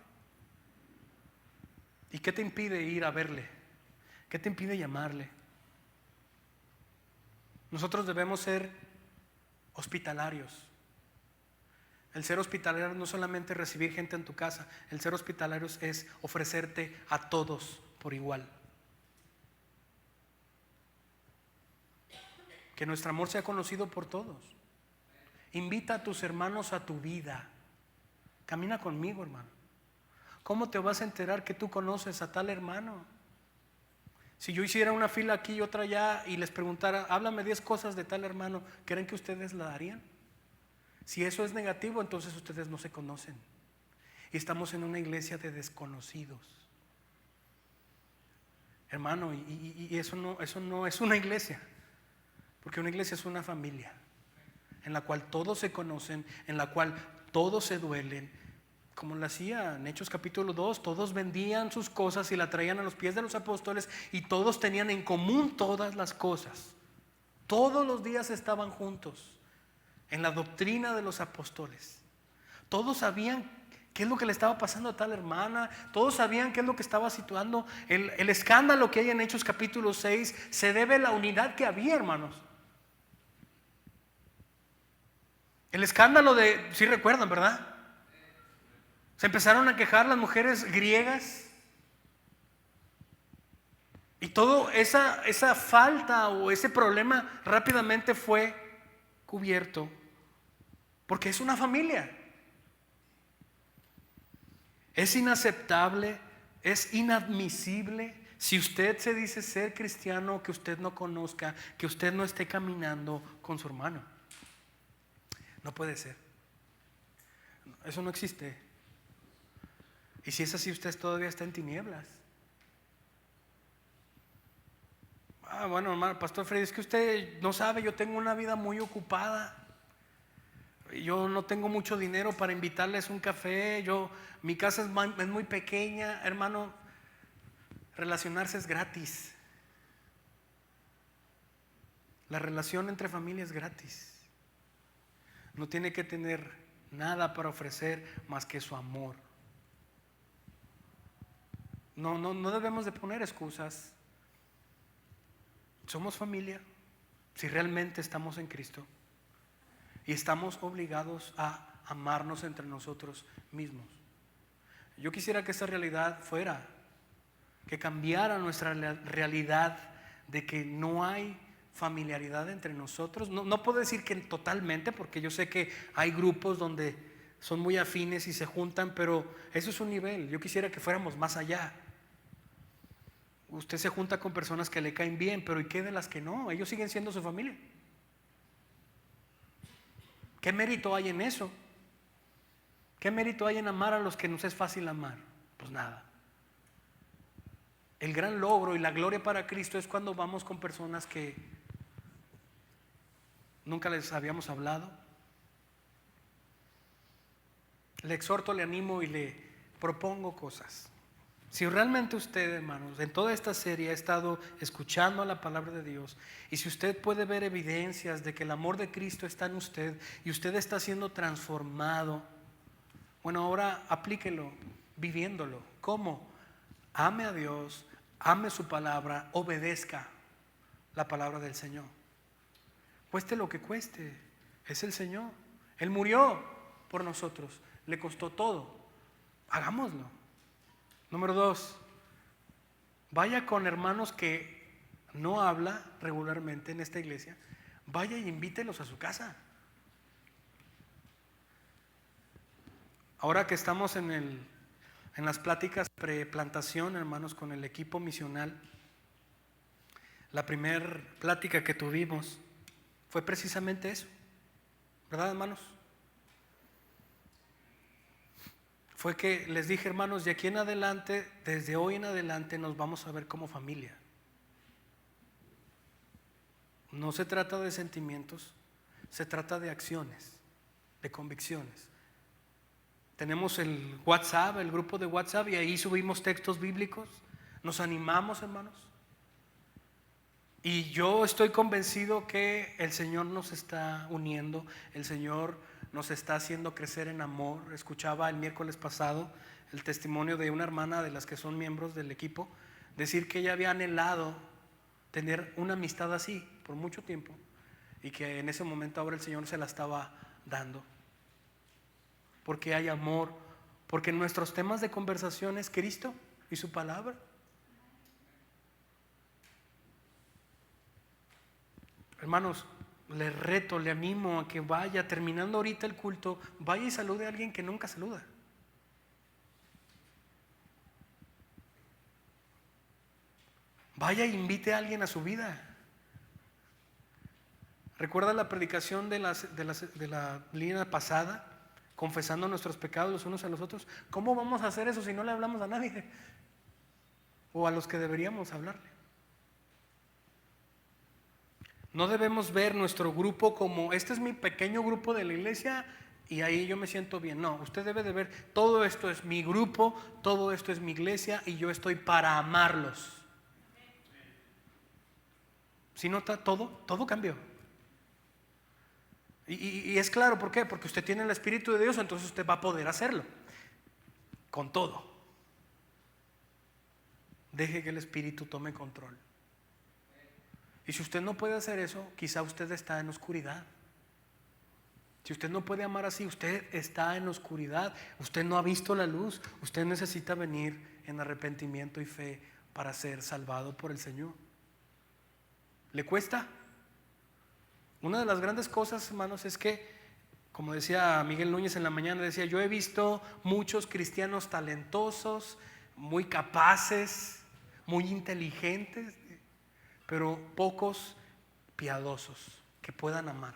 ¿Y qué te impide ir a verle? ¿Qué te impide llamarle? Nosotros debemos ser hospitalarios. El ser hospitalario no solamente recibir gente en tu casa, el ser hospitalario es ofrecerte a todos por igual. Que nuestro amor sea conocido por todos. Invita a tus hermanos a tu vida. Camina conmigo, hermano. ¿Cómo te vas a enterar que tú conoces a tal hermano? Si yo hiciera una fila aquí y otra allá y les preguntara, háblame 10 cosas de tal hermano, ¿creen que ustedes la darían? Si eso es negativo, entonces ustedes no se conocen. Y estamos en una iglesia de desconocidos. Hermano, y eso no es una iglesia. Porque una iglesia es una familia en la cual todos se conocen, en la cual todos se duelen. Como lo hacía en Hechos capítulo 2, todos vendían sus cosas y la traían a los pies de los apóstoles y todos tenían en común todas las cosas. Todos los días estaban juntos en la doctrina de los apóstoles. Todos sabían qué es lo que le estaba pasando a tal hermana. Todos sabían qué es lo que estaba situando. El escándalo que hay en Hechos capítulo 6 se debe a la unidad que había, hermanos. El escándalo de, sí recuerdan, ¿verdad? Se empezaron a quejar las mujeres griegas. Y toda esa falta o ese problema rápidamente fue cubierto. Porque es una familia. Es inaceptable, es inadmisible si usted se dice ser cristiano, que usted no conozca, que usted no esté caminando con su hermano. No puede ser. Eso no existe. Y si es así, usted todavía está en tinieblas. Bueno, hermano, Pastor Freddy, es que usted no sabe, yo tengo una vida muy ocupada. Yo no tengo mucho dinero para invitarles un café. Mi casa es muy pequeña. Hermano, relacionarse es gratis. La relación entre familia es gratis. No tiene que tener nada para ofrecer más que su amor. No debemos de poner excusas. Somos familia si realmente estamos en Cristo. Y estamos obligados a amarnos entre nosotros mismos. Yo quisiera que esta realidad fuera, que cambiara nuestra realidad de que no hay familiaridad entre nosotros. No puedo decir que totalmente, porque yo sé que hay grupos donde son muy afines y se juntan, pero eso es un nivel. Yo quisiera que fuéramos más allá. Usted se junta con personas que le caen bien, pero ¿y qué de las que no? Ellos siguen siendo su familia. ¿Qué mérito hay en eso? ¿Qué mérito hay en amar a los que nos es fácil amar? Pues nada. El gran logro y la gloria para Cristo es cuando vamos con personas que nunca les habíamos hablado. Le exhorto, le animo y le propongo cosas. Si realmente usted, hermanos, en toda esta serie ha estado escuchando la palabra de Dios, y si usted puede ver evidencias de que el amor de Cristo está en usted y usted está siendo transformado, bueno, ahora aplíquelo viviéndolo. ¿Cómo? Ame a Dios, ame su palabra, obedezca la palabra del Señor. Cueste lo que cueste, es el Señor. Él murió por nosotros, le costó todo. Hagámoslo. Número 2, vaya con hermanos que no habla regularmente en esta iglesia, vaya y invítelos a su casa. Ahora que estamos en las pláticas preplantación, hermanos, con el equipo misional, la primera plática que tuvimos fue precisamente eso, ¿verdad, hermanos? Fue que les dije, hermanos, de aquí en adelante, desde hoy en adelante nos vamos a ver como familia. No se trata de sentimientos, se trata de acciones, de convicciones. Tenemos el WhatsApp, el grupo de WhatsApp, y ahí subimos textos bíblicos. Nos animamos, hermanos. Y yo estoy convencido que el Señor nos está uniendo, el Señor nos está haciendo crecer en amor. Escuchaba el miércoles pasado el testimonio de una hermana de las que son miembros del equipo, decir que ella había anhelado tener una amistad así por mucho tiempo y que en ese momento ahora el Señor se la estaba dando. porque hay amor, porque nuestros temas de conversación es Cristo y su palabra. Hermanos, le reto, le animo a que vaya, terminando ahorita el culto, vaya y salude a alguien que nunca saluda. Vaya e invite a alguien a su vida. ¿Recuerda la predicación de la línea pasada? Confesando nuestros pecados los unos a los otros. ¿Cómo vamos a hacer eso si no le hablamos a nadie? O a los que deberíamos hablarle. No debemos ver nuestro grupo como, este es mi pequeño grupo de la iglesia y ahí yo me siento bien. No, usted debe de ver, todo esto es mi grupo, todo esto es mi iglesia y yo estoy para amarlos. Si nota, todo cambió. Y es claro, ¿por qué? Porque usted tiene el Espíritu de Dios, entonces usted va a poder hacerlo. Con todo. Deje que el Espíritu tome control. Y si usted no puede hacer eso, quizá usted está en oscuridad. Si usted no puede amar así, usted está en oscuridad. Usted no ha visto la luz. Usted necesita venir en arrepentimiento y fe para ser salvado por el Señor. ¿Le cuesta? Una de las grandes cosas, hermanos, es que, como decía Miguel Núñez en la mañana, decía, yo he visto muchos cristianos talentosos, muy capaces, muy inteligentes, pero pocos piadosos que puedan amar.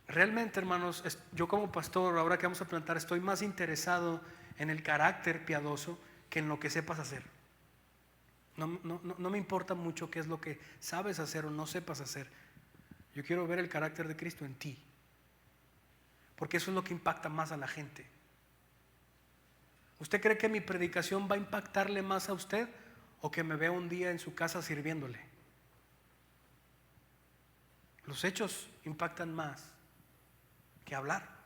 Realmente, hermanos, yo como pastor, ahora que vamos a plantar, estoy más interesado en el carácter piadoso que en lo que sepas hacer. No me importa mucho qué es lo que sabes hacer o no sepas hacer. Yo quiero ver el carácter de Cristo en ti, porque eso es lo que impacta más a la gente. ¿Usted cree que mi predicación va a impactarle más a usted o que me vea un día en su casa sirviéndole? Los hechos impactan más que hablar.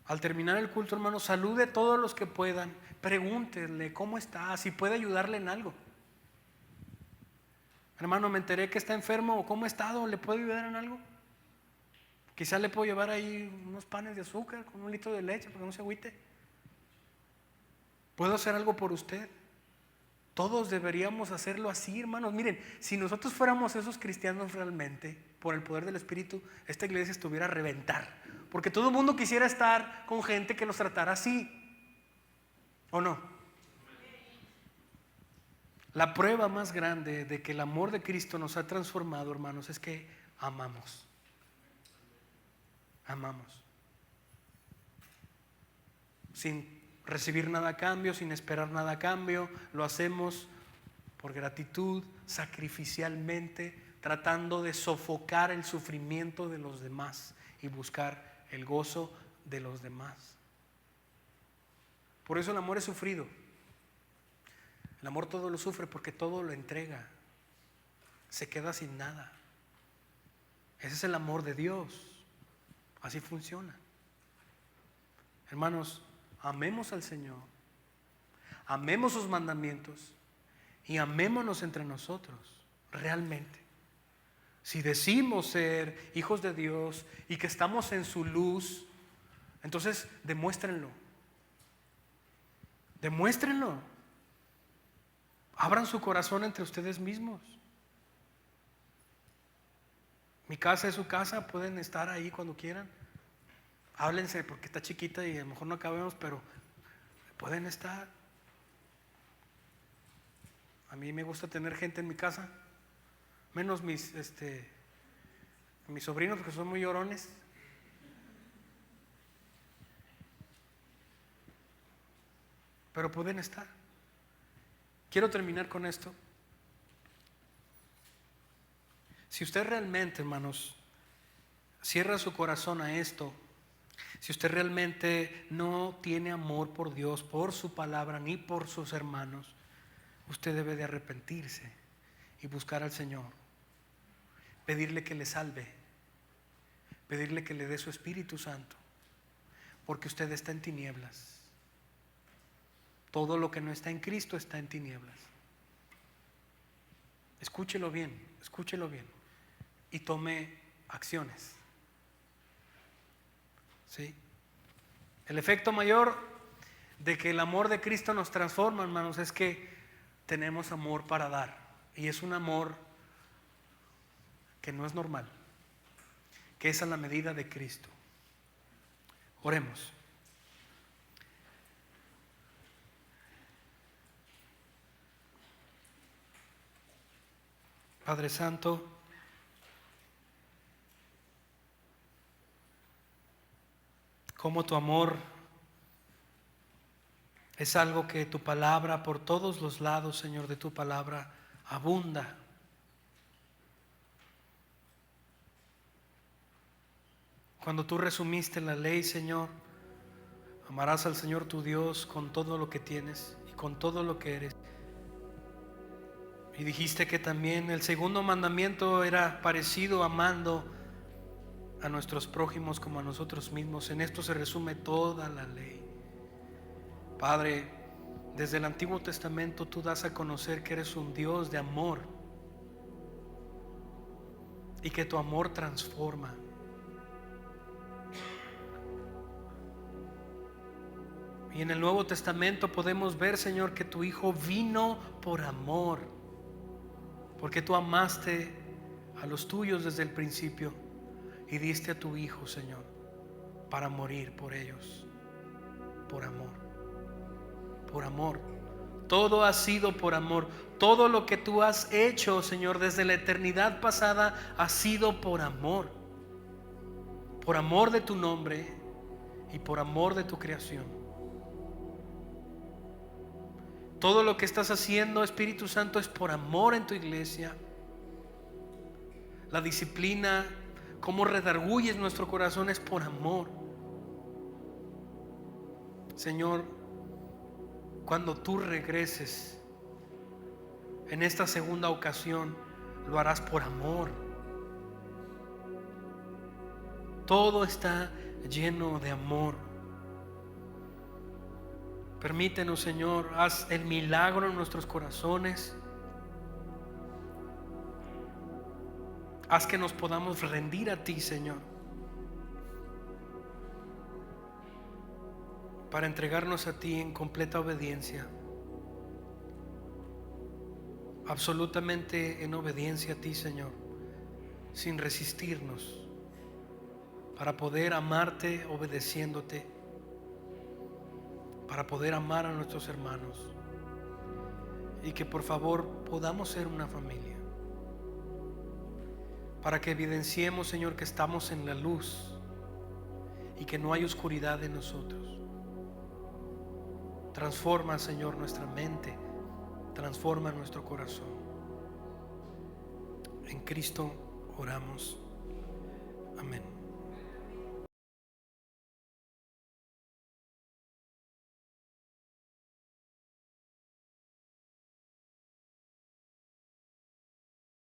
Al terminar el culto, hermano, salude a todos los que puedan, pregúntenle cómo está, si puede ayudarle en algo. Hermano, me enteré que está enfermo, o cómo ha estado, ¿le puedo ayudar en algo? Quizá le puedo llevar ahí unos panes de azúcar con 1 litro de leche para que no se agüite. ¿Puedo hacer algo por usted? Todos deberíamos hacerlo así, hermanos. Miren, si nosotros fuéramos esos cristianos realmente, por el poder del Espíritu, esta iglesia estuviera a reventar. Porque todo el mundo quisiera estar con gente que los tratara así. ¿O no? La prueba más grande de que el amor de Cristo nos ha transformado, hermanos, es que amamos. Amamos. Sin recibir nada a cambio, sin esperar nada a cambio, lo hacemos por gratitud, sacrificialmente, tratando de sofocar el sufrimiento de los demás y buscar el gozo de los demás. Por eso el amor es sufrido. El amor todo lo sufre porque todo lo entrega. Se queda sin nada. Ese es el amor de Dios. Así funciona. Hermanos, amemos al Señor. Amemos sus mandamientos y amémonos entre nosotros, realmente. Si decimos ser hijos de Dios y que estamos en su luz, entonces demuéstrenlo. Demuéstrenlo. Abran su corazón entre ustedes mismos. Mi casa es su casa, pueden estar ahí cuando quieran. Háblense porque está chiquita y a lo mejor no acabemos, pero pueden estar. A mí me gusta tener gente en mi casa, menos mis sobrinos porque son muy llorones. Pero pueden estar. Quiero terminar con esto. Si usted realmente, hermanos, cierra su corazón a esto, si usted realmente no tiene amor por Dios, por su palabra, ni por sus hermanos, usted debe de arrepentirse y buscar al Señor, pedirle que le salve, pedirle que le dé su Espíritu Santo, porque usted está en tinieblas. Todo lo que no está en Cristo está en tinieblas. Escúchelo bien, escúchelo bien. y tome acciones. ¿Sí? El efecto mayor de que el amor de Cristo nos transforma, hermanos, es que tenemos amor para dar. Y es un amor que no es normal, que es a la medida de Cristo. Oremos. Padre Santo, como tu amor es algo que tu palabra, por todos los lados, Señor, de tu palabra, abunda. Cuando tú resumiste la ley, Señor, amarás al Señor tu Dios con todo lo que tienes y con todo lo que eres. Y dijiste que también el segundo mandamiento era parecido, amando a nuestros prójimos como a nosotros mismos. En esto se resume toda la ley. Padre, desde el Antiguo Testamento tú das a conocer que eres un Dios de amor y que tu amor transforma. Y en el Nuevo Testamento podemos ver, Señor, que tu Hijo vino por amor, porque tú amaste a los tuyos desde el principio y diste a tu Hijo, Señor, para morir por ellos, por amor, por amor. Todo ha sido por amor. Todo lo que tú has hecho, Señor, desde la eternidad pasada ha sido por amor de tu nombre y por amor de tu creación. Todo lo que estás haciendo, Espíritu Santo, es por amor en tu iglesia. La disciplina, cómo redarguyes nuestro corazón, es por amor. Señor, cuando tú regreses en esta segunda ocasión, lo harás por amor. Todo está lleno de amor. Permítenos, Señor, haz el milagro en nuestros corazones. Haz que nos podamos rendir a ti, Señor, para entregarnos a ti en completa obediencia, absolutamente en obediencia a ti, Señor, sin resistirnos, para poder amarte obedeciéndote, para poder amar a nuestros hermanos, y que por favor podamos ser una familia, para que evidenciemos, Señor, que estamos en la luz y que no hay oscuridad en nosotros. Transforma, Señor, nuestra mente, transforma nuestro corazón. En Cristo oramos. Amén.